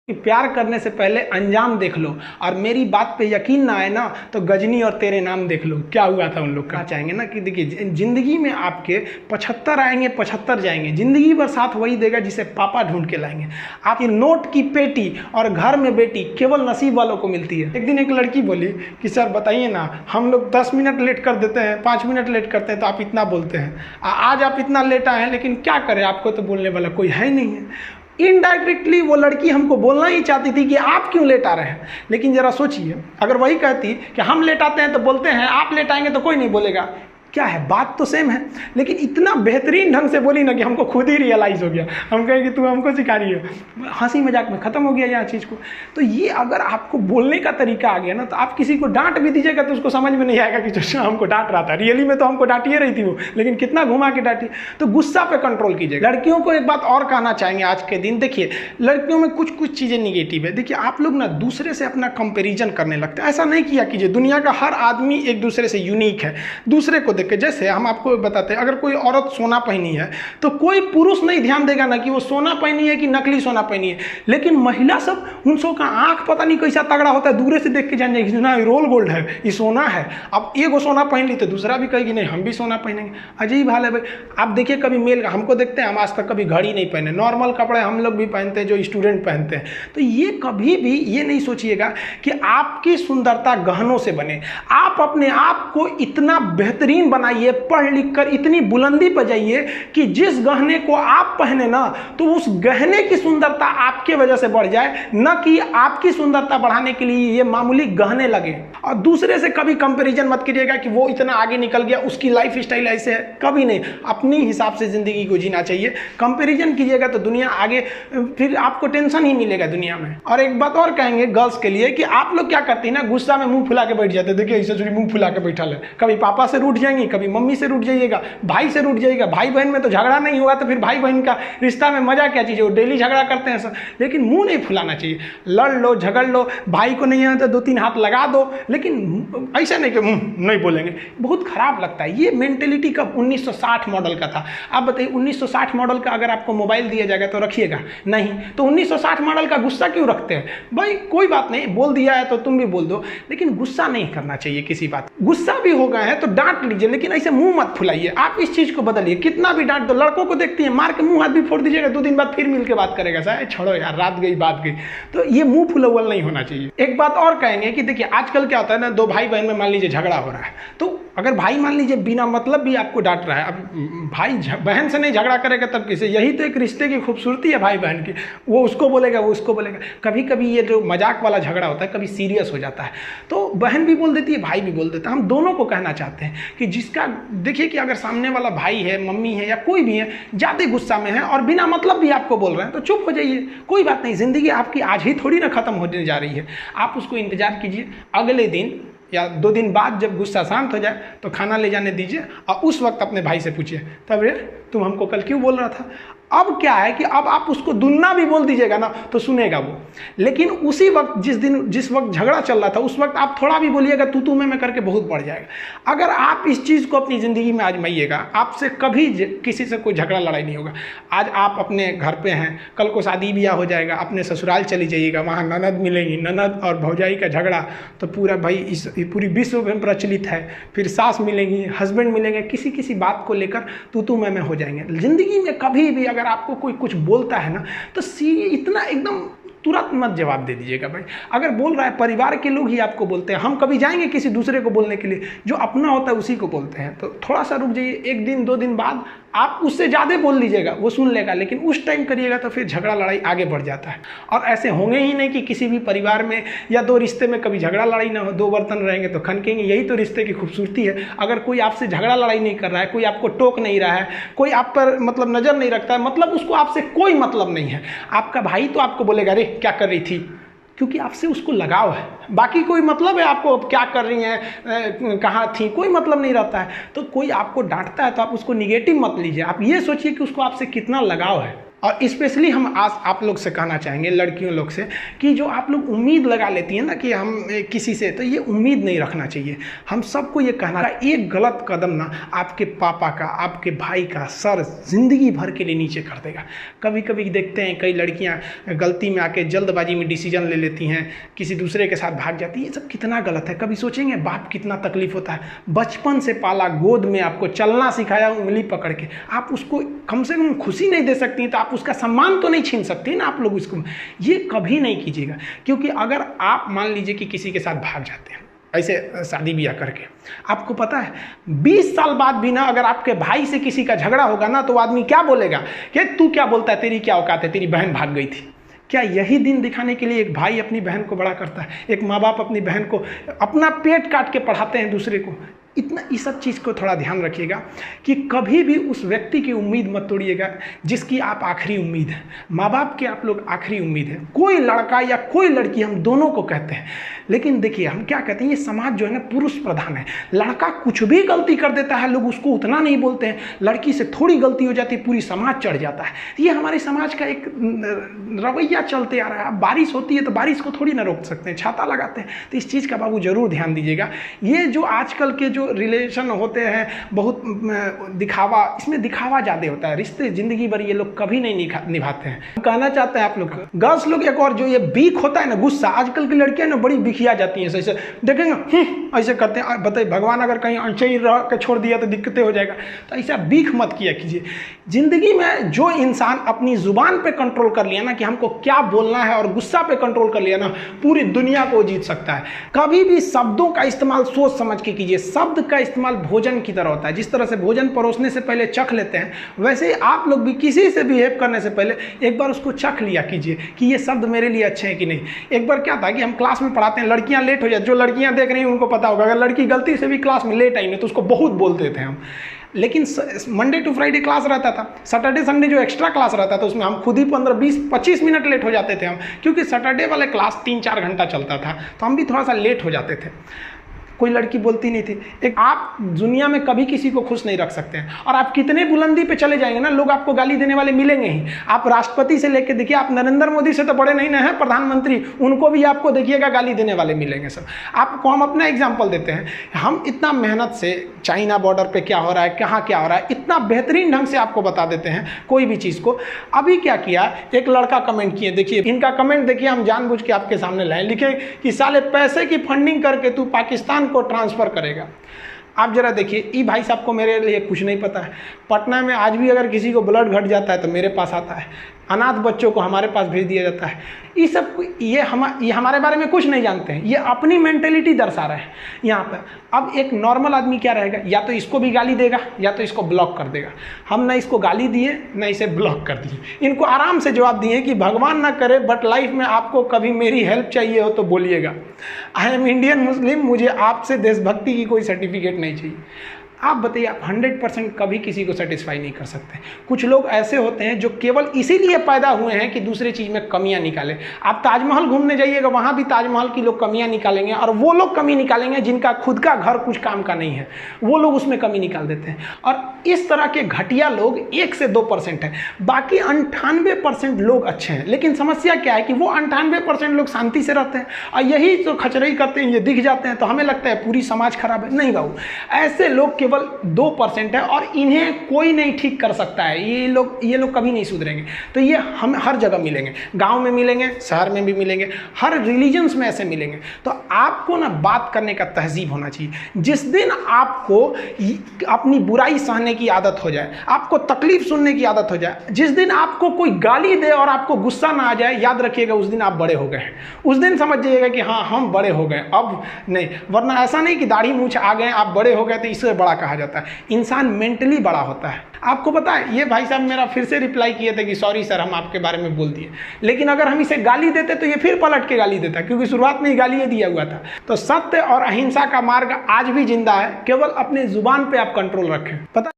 कि प्यार करने से पहले अंजाम देख लो और मेरी बात पे यकीन ना आए ना तो गजनी और तेरे नाम देख लो। क्या हुआ था उन लोग का। चाहेंगे ना कि देखिए ज़िंदगी में आपके 75 आएंगे 75 जाएंगे, ज़िंदगी भर साथ वही देगा जिसे पापा ढूंढ के लाएंगे। आपकी नोट की पेटी और घर में बेटी केवल नसीब वालों को मिलती है। एक दिन एक लड़की बोली कि सर बताइए ना, हम लोग 10 मिनट लेट कर देते हैं, 5 मिनट लेट करते हैं तो आप इतना बोलते हैं। आज आप इतना लेट आए हैं, लेकिन क्या करें, आपको तो बोलने वाला कोई है नहीं है। इनडायरेक्टली वो लड़की हमको बोलना ही चाहती थी कि आप क्यों लेट आ रहे हैं। लेकिन ज़रा सोचिए, अगर वही कहती कि हम लेट आते हैं तो बोलते हैं, आप लेट आएंगे तो कोई नहीं बोलेगा, क्या है, बात तो सेम है। लेकिन इतना बेहतरीन ढंग से बोली ना कि हमको खुद ही रियलाइज़ हो गया। हम कहें कि तू हमको सिखा रही है, हंसी मजाक में ख़त्म हो गया यहाँ चीज़ को। तो ये अगर आपको बोलने का तरीका आ गया ना, तो आप किसी को डांट भी दीजिएगा तो उसको समझ में नहीं आएगा कि जो हमको डांट रहा था, रियली में तो हमको डांटिए रही थी वो, लेकिन कितना घुमा के डांटी। तो गुस्सा पे कंट्रोल कीजिएगा। लड़कियों को एक बात और कहना चाहेंगे आज के दिन, देखिए लड़कियों में कुछ कुछ चीज़ें निगेटिव है। देखिए आप लोग ना दूसरे से अपना कंपेरिजन करने लगते हैं। ऐसा नहीं किया कीजिए। दुनिया का हर आदमी एक दूसरे से यूनिक है। दूसरे को देख के, जैसे हम आपको बताते हैं, अगर कोई औरत सोना पहनी है तो कोई पुरुष नहीं ध्यान देगा ना कि वो सोना पहनी है कि नकली सोना पहनी है। लेकिन महिला सब, उन सब का आंख पता नहीं कैसा तगड़ा होता है, दूर से देख के जान जाएगी ना रोल गोल्ड है, ये सोना है। अब एगो सोना पहन ली तो दूसरा भी कहेगी नहीं हम भी सोना पहनेंगे। अजीब हाल है भाई। आप देखिए कभी मेल का, हमको देखते हैं, हम आज तक कभी घड़ी नहीं पहने, नॉर्मल कपड़े हम लोग भी पहनते हैं जो स्टूडेंट पहनते हैं। तो ये कभी भी ये नहीं सोचिएगा कि आपकी सुंदरता गहनों से बने। आप अपने आप को इतना बेहतरीन बनाइए, पढ़ लिख कर इतनी बुलंदी पर जाइए कि जिस गहने को आप पहने ना, तो उस गहने की सुंदरता आपके वजह से बढ़ जाए, न कि आपकी सुंदरता बढ़ाने के लिए ये मामूली गहने लगे। और दूसरे से कभी कंपैरिजन मत कीजिएगा कि वो इतना आगे निकल गया, उसकी लाइफ स्टाइल ऐसे है, कभी नहीं। अपनी हिसाब से जिंदगी को जीना चाहिए। कंपैरिजन कीजिएगा तो दुनिया आगे, फिर आपको टेंशन ही मिलेगा दुनिया में। और एक बात और कहेंगे गर्ल्स के लिए कि आप लोग क्या करती है ना, गुस्सा में मुंह फुला के बैठ जाते हैं। देखिए ऐसे मुंह फुला के बैठा है, कभी पापा से रूठ जाएंगी, कभी मम्मी से रूठ जाइएगा, भाई से रूठ जाइएगा। भाई बहन में तो झगड़ा नहीं होगा तो फिर भाई बहन का रिश्ता में मजा क्या चीज़ है, वो डेली झगड़ा करते हैं सब। लेकिन मुंह नहीं फुलाना चाहिए। लड़ लो, झगड़ लो, भाई को नहीं आता तो 2-3 हाथ लगा दो, लेकिन ऐसा नहीं कि मुंह नहीं बोलेंगे। बहुत खराब लगता है ये मेंटेलिटी। कब 1960 मॉडल का था। आप बताइए 1960 मॉडल का अगर आपको मोबाइल दिया जाएगा तो रखिएगा नहीं। तो 1960 मॉडल का गुस्सा क्यों रखते हैं भाई? कोई बात नहीं, बोल दिया है तो तुम भी बोल दो, लेकिन गुस्सा नहीं करना चाहिए किसी बात। गुस्सा भी हो गए हैं तो डांट लीजिए, लेकिन ऐसे मुंह मत फुलाइए। आप इस चीज को बदलिए। कितना भी डांट दो, लड़कों को देखती है मार के मुंह हाथ भी फोड़ दीजिएगा, 2 दिन बाद फिर मिल के बात करेगा, साहब छोड़ो यार, रात गई बात गई। तो ये मुंह फुलवल नहीं होना चाहिए। एक बात और कहेंगे कि देखिए आजकल क्या होता है ना, 2 भाई बहन में मान लीजिए झगड़ा हो रहा है, तो अगर भाई मान लीजिए बिना मतलब भी आपको डांट रहा है, अब भाई बहन से नहीं झगड़ा करेगा तब किसे? यही तो एक रिश्ते की खूबसूरती है भाई बहन की। वो उसको बोलेगा, वो उसको बोलेगा। कभी कभी ये जो मजाक वाला झगड़ा होता है कभी सीरियस हो जाता है, तो बहन भी बोल देती है, भाई भी बोल देता है। हम दोनों को कहना चाहते हैं कि जिसका, देखिए कि अगर सामने वाला भाई है, मम्मी है या कोई भी है, ज़्यादा गुस्सा में है और बिना मतलब भी आपको बोल रहे हैं, तो चुप हो जाइए। कोई बात नहीं, ज़िंदगी आपकी आज ही थोड़ी ना ख़त्म होने जा रही है। आप उसको इंतजार कीजिए, अगले दिन या 2 दिन बाद जब गुस्सा शांत हो जाए तो खाना ले जाने दीजिए और उस वक्त अपने भाई से पूछिए, तब रे तुम हमको कल क्यों बोल रहा था। अब क्या है कि अब आप उसको दुन्ना भी बोल दीजिएगा ना तो सुनेगा वो। लेकिन उसी वक्त जिस वक्त झगड़ा चल रहा था उस वक्त आप थोड़ा भी बोलिएगा, तू में करके बहुत बढ़ जाएगा। अगर आप इस चीज़ को अपनी ज़िंदगी में आजमाइएगा, आपसे कभी किसी से कोई झगड़ा लड़ाई नहीं होगा। आज आप अपने घर पे हैं, कल को शादी ब्याह हो जाएगा, अपने ससुराल चली जाइएगा, वहाँ ननद मिलेंगी, ननद और भौजाई का झगड़ा तो पूरा भाई इस पूरी विश्व में प्रचलित है। फिर सास मिलेंगी, हस्बैंड मिलेंगे, किसी बात को लेकर तू मैं हो जाएंगे। ज़िंदगी में कभी भी अगर आपको कोई कुछ बोलता है ना तो इतना एकदम तुरंत मत जवाब दे दीजिएगा भाई। अगर बोल रहा है, परिवार के लोग ही आपको बोलते हैं, हम कभी जाएंगे किसी दूसरे को बोलने के लिए? जो अपना होता है उसी को बोलते हैं। तो थोड़ा सा रुक जाइए, 1 दिन 2 दिन बाद आप उससे ज़्यादा बोल लीजिएगा, वो सुन लेगा। लेकिन उस टाइम करिएगा तो फिर झगड़ा लड़ाई आगे बढ़ जाता है। और ऐसे होंगे ही नहीं कि किसी भी परिवार में या 2 रिश्ते में कभी झगड़ा लड़ाई ना हो। 2 बर्तन रहेंगे तो खनकेंगे, यही तो रिश्ते की खूबसूरती है। अगर कोई आपसे झगड़ा लड़ाई नहीं कर रहा है, कोई आपको टोक नहीं रहा है, कोई आप पर मतलब नज़र नहीं रखता है, मतलब उसको आपसे कोई मतलब नहीं है। आपका भाई तो आपको बोलेगा अरे क्या कर रही थी, क्योंकि आपसे उसको लगाव है। बाकी कोई मतलब है आपको क्या कर रही हैं, कहाँ थी, कोई मतलब नहीं रहता है। तो कोई आपको डांटता है तो आप उसको निगेटिव मत लीजिए, आप ये सोचिए कि उसको आपसे कितना लगाव है। और स्पेशली हम आज आप लोग से कहना चाहेंगे, लड़कियों लोग से, कि जो आप लोग उम्मीद लगा लेती हैं ना कि हम किसी से, तो ये उम्मीद नहीं रखना चाहिए। हम सबको ये कहना है, एक गलत कदम ना आपके पापा का, आपके भाई का सर जिंदगी भर के लिए नीचे कर देगा। कभी कभी देखते हैं कई लड़कियां गलती में आके जल्दबाजी में डिसीजन ले लेती हैं, किसी दूसरे के साथ भाग जाती है। ये सब कितना गलत है। कभी सोचेंगे बाप कितना तकलीफ होता है, बचपन से पाला, गोद में आपको चलना सिखाया उंगली पकड़ के, आप उसको कम से कम खुशी नहीं दे सकती तो आप उसका सम्मान तो नहीं छीन सकती ना आप लोग इसको। ये कभी नहीं कीजिएगा, क्योंकि अगर आप मान लीजिए कि किसी के साथ भाग जाते हैं ऐसे शादी ब्याह करके, आपको पता है 20 साल बाद भी ना अगर आपके भाई से किसी का झगड़ा होगा ना तो आदमी क्या बोलेगा कि तू क्या बोलता है, तेरी क्या औकात है, तेरी बहन भाग गई थी। क्या यही दिन दिखाने के लिए एक भाई अपनी बहन को बड़ा करता है, एक माँ बाप अपनी बहन को अपना पेट काट के पढ़ाते हैं दूसरे को। इतना इस सब चीज़ को थोड़ा ध्यान रखिएगा कि कभी भी उस व्यक्ति की उम्मीद मत तोड़िएगा जिसकी आप आखिरी उम्मीद है। माँ बाप के आप लोग आखिरी उम्मीद है। कोई लड़का या कोई लड़की, हम दोनों को कहते हैं, लेकिन देखिए हम क्या कहते हैं, ये समाज जो है ना पुरुष प्रधान है। लड़का कुछ भी गलती कर देता है, लोग उसको उतना नहीं बोलते हैं। लड़की से थोड़ी गलती हो जाती है, पूरी समाज चढ़ जाता है। ये हमारे समाज का एक रवैया चलते आ रहा है। बारिश होती है तो बारिश को थोड़ी ना रोक सकते हैं, छाता लगाते हैं। तो इस चीज़ का बाबू जरूर ध्यान दीजिएगा। ये जो आजकल के जो रिलेशन होते हैं बहुत दिखावा, इसमें दिखावा ज़्यादा होता है। रिश्ते जिंदगी भर ये लोग कभी नहीं निभाते हैं। कहना चाहते हैं आप लोग गर्ल्स लोग, एक और जो ये बीक होता है ना, गुस्सा, आजकल की लड़कियां ना बड़ी बिखिया जाती हैं। ऐसे देखेंगे ऐसे करते हैं, बताइए भगवान अगर कहीं अनचई रह के छोड़ दिया तो दिक्कतें हो जाएगा। तो ऐसा बीख मत किया कीजिए। जिंदगी में जो इंसान अपनी जुबान पे कंट्रोल कर लिया ना कि हमको क्या बोलना है, और गुस्सा पे कंट्रोल कर लिया ना, पूरी दुनिया को जीत सकता है। कभी भी शब्दों का इस्तेमाल सोच समझ के कीजिए। शब्द का इस्तेमाल भोजन की तरह होता है। जिस तरह से भोजन परोसने से पहले चख लेते हैं, वैसे आप लोग भी किसी से बिहेव करने से पहले एक बार उसको चख लिया कीजिए कि ये शब्द मेरे लिए अच्छे हैं कि नहीं। एक बार क्या था कि हम क्लास में पढ़ाते हैं, लड़कियां लेट हो जाती, जो लड़कियां देख रही हैं उनको पता होगा, अगर लड़की गलती से भी क्लास में लेट आई ना तो उसको बहुत बोलते थे हम। लेकिन मंडे टू फ्राइडे क्लास रहता था, सैटरडे संडे जो एक्स्ट्रा क्लास रहता था उसमें हम खुद ही 15-20-25 मिनट लेट हो जाते थे हम, क्योंकि सैटरडे वाले क्लास 3-4 घंटा चलता था, तो हम भी थोड़ा सा लेट हो जाते थे। कोई लड़की बोलती नहीं थी। एक आप दुनिया में कभी किसी को खुश नहीं रख सकते हैं, और आप कितने बुलंदी पे चले जाएंगे ना, लोग आपको गाली देने वाले मिलेंगे ही। आप राष्ट्रपति से लेके देखिए, आप नरेंद्र मोदी से तो बड़े नहीं ना हैं, प्रधानमंत्री, उनको भी आपको देखिएगा गाली देने वाले मिलेंगे सब। आपको हम अपना एग्जाम्पल देते हैं, हम इतना मेहनत से चाइना बॉर्डर पे क्या हो रहा है, कहाँ क्या हो रहा है, इतना बेहतरीन ढंग से आपको बता देते हैं कोई भी चीज़ को। अभी क्या किया, एक लड़का कमेंट किए, देखिए इनका कमेंट देखिए, हम जानबूझ के आपके सामने लाए, लिखे कि साले पैसे की फंडिंग करके तू पाकिस्तान को ट्रांसफर करेगा। आप जरा देखिए, ये भाई साहब को मेरे लिए कुछ नहीं पता है। पटना में आज भी अगर किसी को ब्लड घट जाता है तो मेरे पास आता है, अनाथ बच्चों को हमारे पास भेज दिया जाता है। ये सब ये हमारे बारे में कुछ नहीं जानते हैं, ये अपनी मेंटेलिटी दर्शा रहे हैं यहाँ पर। अब एक नॉर्मल आदमी क्या रहेगा, या तो इसको भी गाली देगा या तो इसको ब्लॉक कर देगा। हम ना इसको गाली दिए ना इसे ब्लॉक कर दिए, इनको आराम से जवाब दिए कि भगवान ना करे बट लाइफ में आपको कभी मेरी हेल्प चाहिए हो तो बोलिएगा। आई एम इंडियन मुस्लिम, मुझे आपसे देशभक्ति की कोई सर्टिफिकेट नहीं चाहिए। आप बताइए, आप 100% कभी किसी को सेटिस्फाई नहीं कर सकते। कुछ लोग ऐसे होते हैं जो केवल इसीलिए पैदा हुए हैं कि दूसरे चीज़ में कमियां निकालें। आप ताजमहल घूमने जाइएगा, वहाँ भी ताजमहल की लोग कमियां निकालेंगे, और वो लोग कमी निकालेंगे जिनका खुद का घर कुछ काम का नहीं है, वो लोग उसमें कमी निकाल देते हैं। और इस तरह के घटिया लोग 1 से 2% हैं, बाकी 98% लोग अच्छे हैं। लेकिन समस्या क्या है कि वो 98% लोग शांति से रहते हैं, और यही जो खचरई करते हैं, ये दिख जाते हैं तो हमें लगता है पूरी समाज खराब है। नहीं बाबू, ऐसे लोग केवल 2% है, और इन्हें कोई नहीं ठीक कर सकता है। ये लोग कभी नहीं सुधरेंगे। तो ये हम हर जगह मिलेंगे, गांव में मिलेंगे, शहर में भी मिलेंगे, हर रिलीजन्स में ऐसे मिलेंगे। तो आपको ना बात करने का तहजीब होना चाहिए। जिस दिन आपको अपनी बुराई सहने की आदत हो जाए, आपको तकलीफ सुनने की आदत हो जाए, जिस दिन आपको कोई गाली दे और आपको गुस्सा ना आ जाए, याद रखिएगा उस दिन आप बड़े हो गए। उस दिन समझ जाइएगा कि हाँ हम बड़े हो गए, अब नहीं। वरना ऐसा नहीं कि दाढ़ी मूंछ आ गए, आप बड़े हो गए तो इससे बड़ा कहा जाता है। इंसान मेंटली बड़ा होता है। आपको पता है, ये भाई साहब मेरा फिर से रिप्लाई किए थे कि सॉरी सर, हम आपके बारे में बोल दिए। लेकिन अगर हम इसे गाली देते तो ये फिर पलट के गाली देता, क्योंकि शुरुआत में ही गाली ये दिया हुआ था। तो सत्य और अहिंसा का मार्ग आज भी जिंदा है, केवल अपने जुबान पे आप कंट्रोल रखें। पता